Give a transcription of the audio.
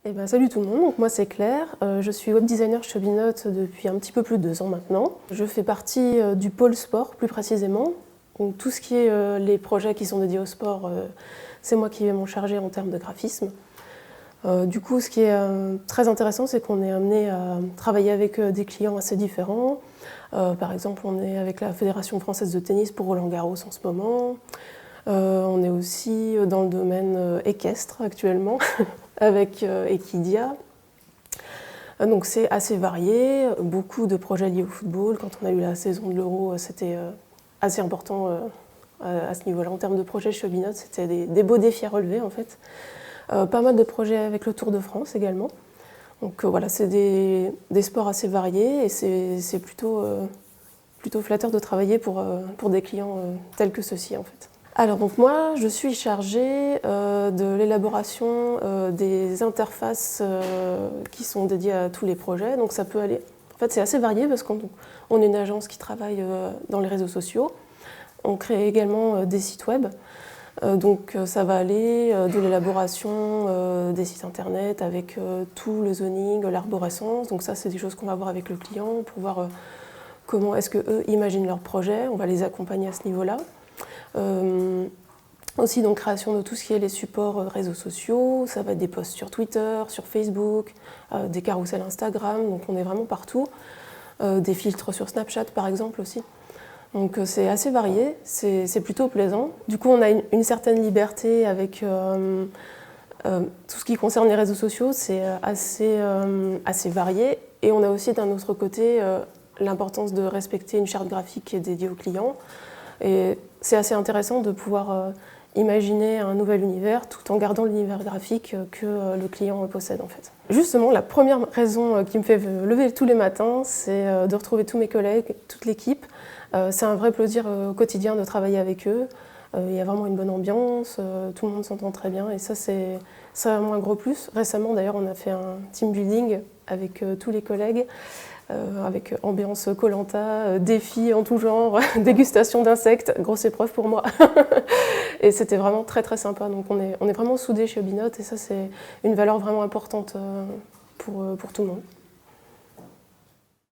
Eh ben, salut tout le monde, donc moi c'est Claire, je suis web designer chez Binote depuis un petit peu plus de 2 ans maintenant. Je fais partie du pôle sport plus précisément, donc tout ce qui est les projets qui sont dédiés au sport, c'est moi qui vais m'en charger en termes de graphisme. Du coup, ce qui est très intéressant, c'est qu'on est amené à travailler avec des clients assez différents. Par exemple, on est avec la Fédération française de tennis pour Roland-Garros en ce moment. On est aussi dans le domaine équestre actuellement avec Equidia. Donc c'est assez varié, beaucoup de projets liés au football. Quand on a eu la saison de l'Euro, c'était assez important à ce niveau-là. En termes de projets chez Binote, c'était des beaux défis à relever en fait. Pas mal de projets avec le Tour de France également. Donc voilà, c'est des sports assez variés et c'est plutôt flatteur de travailler pour des clients tels que ceux-ci en fait. Alors donc moi, je suis chargée de l'élaboration des interfaces qui sont dédiées à tous les projets. Donc ça peut aller. En fait, c'est assez varié parce qu'on est une agence qui travaille dans les réseaux sociaux. On crée également des sites web. Donc ça va aller de l'élaboration des sites internet avec tout le zoning, l'arborescence. Donc ça, c'est des choses qu'on va voir avec le client pour voir comment est-ce qu'eux imaginent leur projet. On va les accompagner à ce niveau-là. Aussi donc création de tout ce qui est les supports réseaux sociaux, ça va être des posts sur Twitter, sur Facebook, des carousels Instagram, donc on est vraiment partout. Des filtres sur Snapchat par exemple aussi. Donc c'est assez varié, c'est plutôt plaisant. Du coup on a une certaine liberté avec tout ce qui concerne les réseaux sociaux, c'est assez varié. Et on a aussi d'un autre côté l'importance de respecter une charte graphique qui est dédiée aux clients. Et c'est assez intéressant de pouvoir imaginer un nouvel univers tout en gardant l'univers graphique que le client possède en fait. Justement, la première raison qui me fait lever tous les matins, c'est de retrouver tous mes collègues, toute l'équipe. C'est un vrai plaisir au quotidien de travailler avec eux. Il y a vraiment une bonne ambiance, tout le monde s'entend très bien et ça c'est vraiment un gros plus. Récemment d'ailleurs on a fait un team building avec tous les collègues. Avec ambiance Koh-Lanta, défis en tout genre, dégustation d'insectes, grosse épreuve pour moi. Et c'était vraiment très très sympa. Donc on est vraiment soudés chez Binote et ça c'est une valeur vraiment importante pour tout le monde.